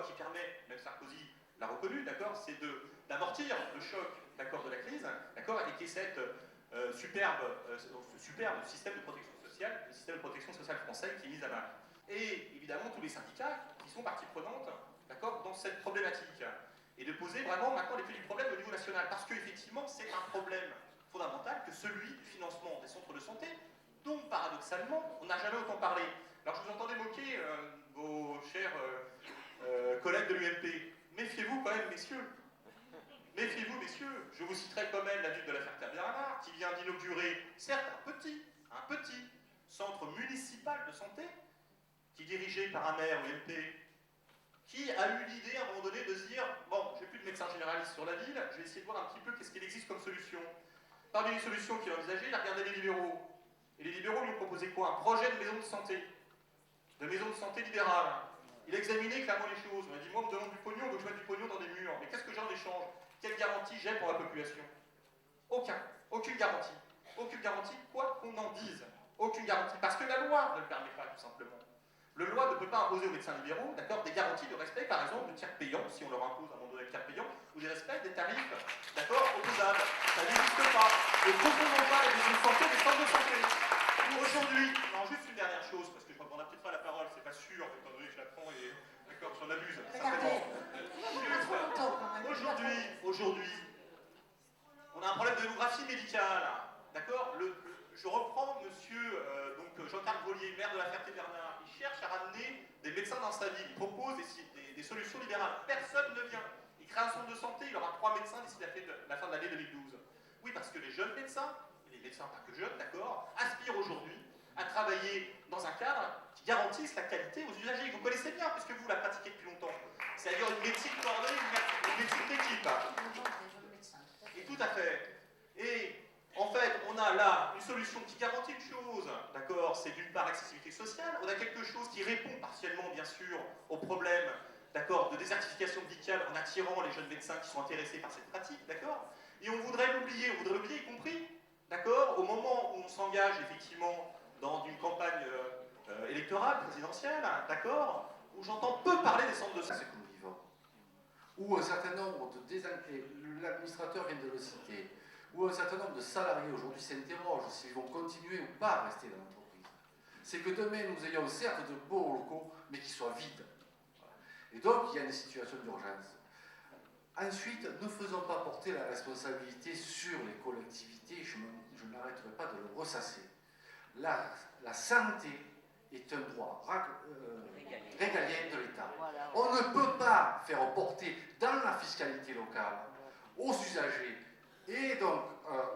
d'accord, qui permet, même Sarkozy l'a reconnu, d'accord, c'est d'amortir le choc, d'accord, de la crise, d'accord, et qui est cette superbe système de protection sociale, le système de protection sociale français qui est mis à mal. Et évidemment tous les syndicats qui sont partie prenante, d'accord, dans cette problématique. Et de poser vraiment maintenant les clés du problème au niveau national, parce qu'effectivement c'est un problème fondamental que celui du financement des centres de santé, dont paradoxalement on n'a jamais autant parlé. Alors je vous entendais moquer vos chers collègues de l'UMP. Méfiez-vous quand même, messieurs. Méfiez-vous, messieurs. Je vous citerai quand même la ville de la Ferté-Bernard, qui vient d'inaugurer, certes un petit centre municipal de santé, qui est dirigé par un maire UMP, qui a eu l'idée à un moment donné de se dire, bon, j'ai plus de médecin généraliste sur la ville, je vais essayer de voir un petit peu qu'est-ce qu'il existe comme solution. Parmi les solutions qu'il a envisagées, il a regardé les libéraux. Et les libéraux lui ont proposé quoi? Un projet de maison de santé libérale. Il a examiné clairement les choses. On a dit, moi, on me demande du pognon, donc je mets du pognon dans des murs. Mais qu'est-ce que j'ai en échange? Quelle garantie j'ai pour la population? Aucune garantie. Aucune garantie, quoi qu'on en dise. Aucune garantie. Parce que la loi ne le permet pas, tout simplement. La loi ne peut pas imposer aux médecins libéraux, d'accord, des garanties de respect, par exemple, de tiers payants, si on leur impose à un moment donné le tiers payant, ou des respects des tarifs, d'accord, opposables. Ça n'existe pas. Ne confondons pas les maisons de santé des centres de santé. Aujourd'hui, non, juste une dernière chose, parce que je crois qu'on a peut-être pas la parole, c'est pas sûr, étant donné que je la prends et, d'accord, j'en abuse, certainement. Aujourd'hui, on a un problème de démographie médicale, d'accord. Je reprends monsieur Jean-Carl Vollier, maire de la Ferté-Bernard. Il cherche à ramener des médecins dans sa ville. Il propose des solutions libérales. Personne ne vient. Il crée un centre de santé. Il aura 3 médecins d'ici la fin de l'année 2012. Oui, parce que les jeunes médecins, et les médecins pas que jeunes, d'accord, aspirent aujourd'hui à travailler dans un cadre qui garantisse la qualité aux usagers. Vous connaissez bien, puisque vous la pratiquez depuis longtemps. C'est-à-dire une médecine coordonnée, une médecine d'équipe. Et tout à fait. Et en fait, on a là une solution qui garantit une chose, d'accord, c'est d'une part accessibilité sociale, on a quelque chose qui répond partiellement, bien sûr, aux problèmes, d'accord, de désertification médicale en attirant les jeunes médecins qui sont intéressés par cette pratique, d'accord, et on voudrait l'oublier y compris, d'accord, au moment où on s'engage effectivement dans une campagne électorale, présidentielle, d'accord, où j'entends peu parler des centres de santé. C'est que nous vivons. Où un certain nombre l'administrateur vient de le citer, où un certain nombre de salariés aujourd'hui s'interrogent s'ils vont continuer ou pas à rester dans l'entreprise. C'est que demain nous ayons certes de beaux locaux, mais qui soient vides. Et donc il y a des situations d'urgence. Ensuite, ne faisons pas porter la responsabilité sur les collectivités, je n'arrêterai pas de le ressasser. La santé est un droit régalien de l'État. On ne peut pas faire porter dans la fiscalité locale aux usagers et donc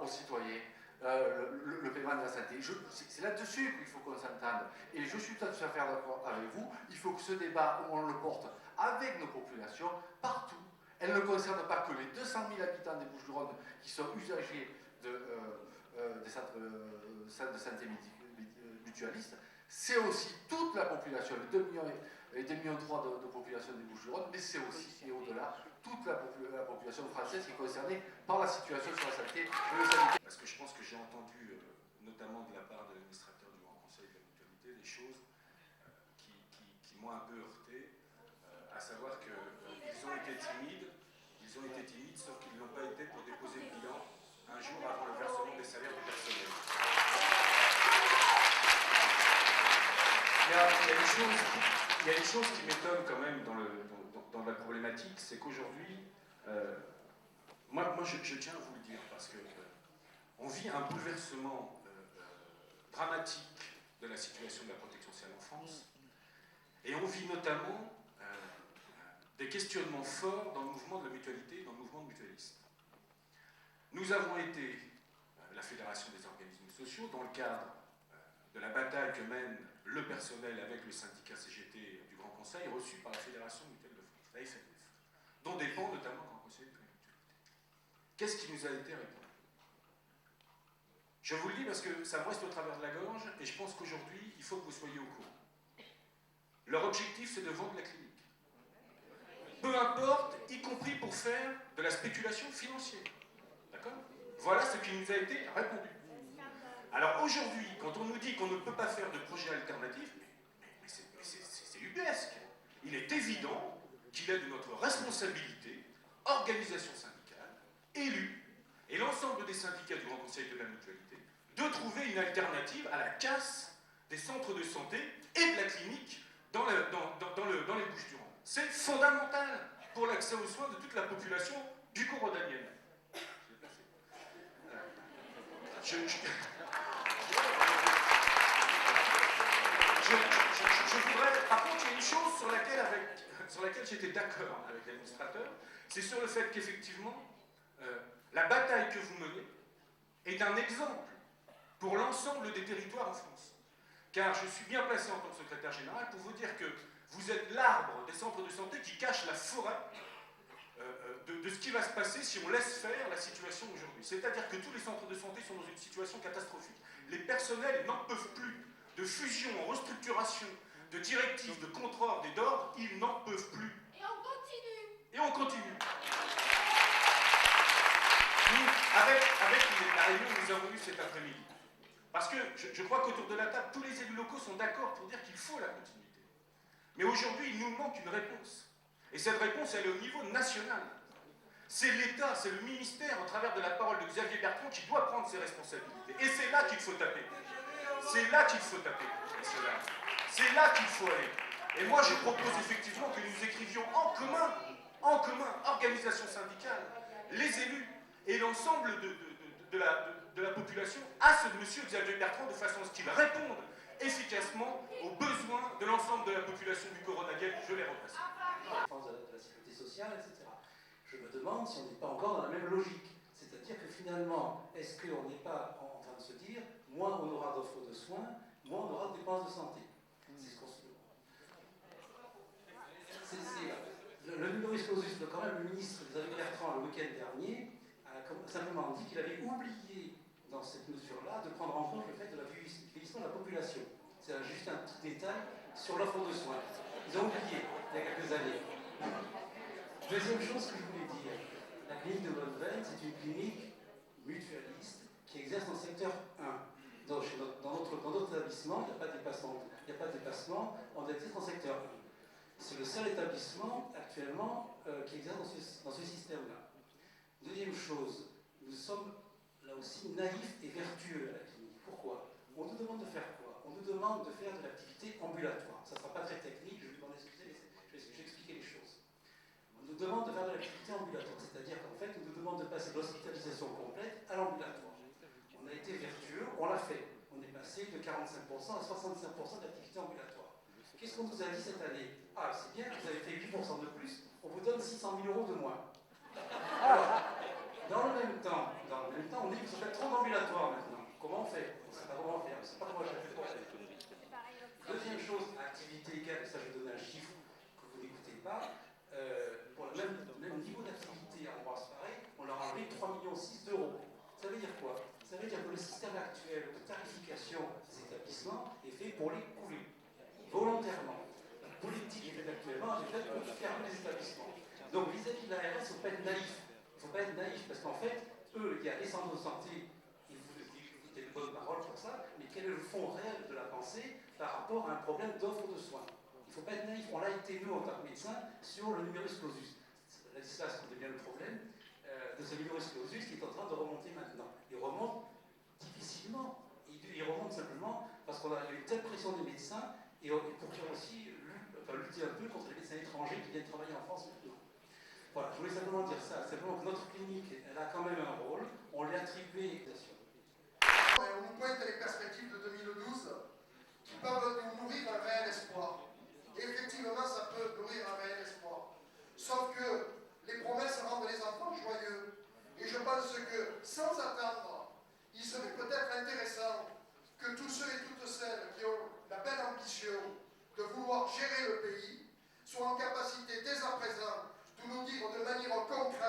aux citoyens le paiement de la santé. C'est là-dessus qu'il faut qu'on s'entende. Et je suis tout à fait d'accord avec vous, il faut que ce débat, on le porte avec nos populations, partout. Elle ne concerne pas que les 200 000 habitants des Bouches-du-Rhône qui sont usagers des centres de santé mutualistes, c'est aussi toute la population, les 2,3 millions de population des Bouches-du-Rhône, mais c'est aussi, et au-delà, toute la population française qui est concernée par la situation sur la santé et le sanitaire. Parce que je pense que j'ai entendu, notamment de la part de l'administrateur du Grand Conseil de la Mutualité, des choses qui m'ont un peu heurté, à savoir qu'ils ont été timides, sauf qu'ils ne l'ont pas été pour déposer le bilan un jour avant le versement des salaires du personnel. Il y a une chose qui m'étonne quand même dans la problématique, c'est qu'aujourd'hui, moi je tiens à vous le dire, parce que on vit un bouleversement dramatique de la situation de la protection sociale en France, et on vit notamment des questionnements forts dans le mouvement de la mutualité, dans le mouvement de mutualisme. Nous avons été la Fédération des organismes sociaux dans le cadre de la bataille que mène le personnel avec le syndicat CGT du Grand Conseil, reçu par la Fédération mutuelle de France, la FMF, dont dépend notamment le Grand Conseil de la mutualité. Qu'est-ce qui nous a été répondu? Je vous le dis parce que ça me reste au travers de la gorge, et je pense qu'aujourd'hui, il faut que vous soyez au courant. Leur objectif, c'est de vendre la clinique. Peu importe, y compris pour faire de la spéculation financière. D'accord? Voilà ce qui nous a été répondu. Alors aujourd'hui, quand on nous dit qu'on ne peut pas faire de projet alternatif, mais c'est ubuesque. Il est évident qu'il est de notre responsabilité, organisation syndicale, élus, et l'ensemble des syndicats du Grand Conseil de la Mutualité, de trouver une alternative à la casse des centres de santé et de la clinique dans les Bouches-du-Rhône. C'est fondamental pour l'accès aux soins de toute la population du Corodanienne. Je voudrais, par contre, il y a une chose sur laquelle j'étais d'accord avec l'administrateur, c'est sur le fait qu'effectivement, la bataille que vous menez est un exemple pour l'ensemble des territoires en France. Car je suis bien placé en tant que secrétaire général pour vous dire que vous êtes l'arbre des centres de santé qui cache la forêt de ce qui va se passer si on laisse faire la situation aujourd'hui. C'est-à-dire que tous les centres de santé sont dans une situation catastrophique. Les personnels n'en peuvent plus de fusion en restructuration, de directives, de contre-ordres et d'ordres, ils n'en peuvent plus. Et on continue. Et on continue. Nous, avec la réunion que nous avons eue cet après-midi, parce que je crois qu'autour de la table, tous les élus locaux sont d'accord pour dire qu'il faut la continuité. Mais aujourd'hui, il nous manque une réponse. Et cette réponse, elle est au niveau national. C'est l'État, c'est le ministère, au travers de la parole de Xavier Bertrand, qui doit prendre ses responsabilités. Et c'est là qu'il faut taper. C'est là qu'il faut taper, messieurs, dames. C'est là qu'il faut aller. Et moi, je propose effectivement que nous écrivions en commun, organisation syndicale, les élus et l'ensemble de la population à ce monsieur Xavier Bertrand, de façon à ce qu'il réponde efficacement aux besoins de l'ensemble de la population du Corodanienne. Je les remercie. De la sécurité sociale, etc. Je me demande si on n'est pas encore dans la même logique. C'est-à-dire que finalement, est-ce qu'on n'est pas en train de se dire, moins on aura d'offres de soins, moins on aura de dépenses de santé. C'est ce qu'on se demande. Le numerus clausus, quand même, le ministre Xavier Bertrand, le week-end dernier, a simplement dit qu'il avait oublié, dans cette mesure-là, de prendre en compte le fait de la vieillissement de la population. C'est juste un petit détail sur l'offre de soins. Ils ont oublié, il y a quelques années. Deuxième chose que je voulais dire, la clinique de Bonneveine, c'est une clinique mutualiste qui exerce dans le secteur 1. Dans notre établissement, il n'y a pas de dépassement, on exerce dans le secteur 1. C'est le seul établissement actuellement qui exerce dans ce système-là. Deuxième chose, nous sommes là aussi naïfs et vertueux à la clinique. Pourquoi? On nous demande de faire quoi? On nous demande de faire de l'activité ambulatoire. Ça ne sera pas très technique, je vais m'en excuser, mais je vais expliquer les choses. On nous demande de faire de l'activité ambulatoire, c'est-à-dire qu'en fait, on nous demande de passer de l'hospitalisation complète à l'ambulatoire. On a été vertueux, on l'a fait. On est passé de 45% à 65% d'activité ambulatoire. Qu'est-ce qu'on nous a dit cette année? Ah, c'est bien, vous avez fait 8% de plus, on vous donne 600 000 € de moins. Alors, dans le même temps, on dit que vous faites trop d'ambulatoires maintenant. Comment on fait? On ne sait pas comment faire, on ne sait pas comment je fais pour faire. Deuxième chose, activité égale, ça je vais donner un chiffre que vous n'écoutez pas. Pour le même niveau d'activité à Ambroise Paré, on leur a enlevé 3,6 millions d'euros. Ça veut dire quoi? Ça veut dire que le système actuel de tarification des établissements est fait pour les couler, volontairement. La politique qui est faite actuellement est faite pour fermer les établissements. Donc vis-à-vis de l'ARS, il ne faut pas être naïf. Il ne faut pas être naïf parce qu'en fait, eux, il y a les centres de santé, ils vous disent de bonnes paroles pour ça, mais quel est le fond réel de la pensée par rapport à un problème d'offre de soins? Il ne faut pas être naïf. On l'a été, nous, en tant que médecins, sur le numerus clausus. Là, c'est bien le problème de ce numerus clausus qui est en train de remonter maintenant. Il remonte difficilement. Il remonte simplement parce qu'on a eu une telle pression des médecins et pour qu'ils aussi lutter un peu contre les médecins étrangers qui viennent travailler en France maintenant. Voilà, je voulais simplement dire ça. Simplement que notre clinique, elle a quand même un rôle. On lui a attribué. On nous pointe les perspectives de 2012 qui peuvent nous nourrir un réel espoir. Et effectivement, ça peut nourrir un réel espoir. Sauf que les promesses rendent les enfants joyeux. Et je pense que, sans attendre, il serait peut-être intéressant que tous ceux et toutes celles qui ont la belle ambition de vouloir gérer le pays soient en capacité, dès à présent, de nous dire de manière concrète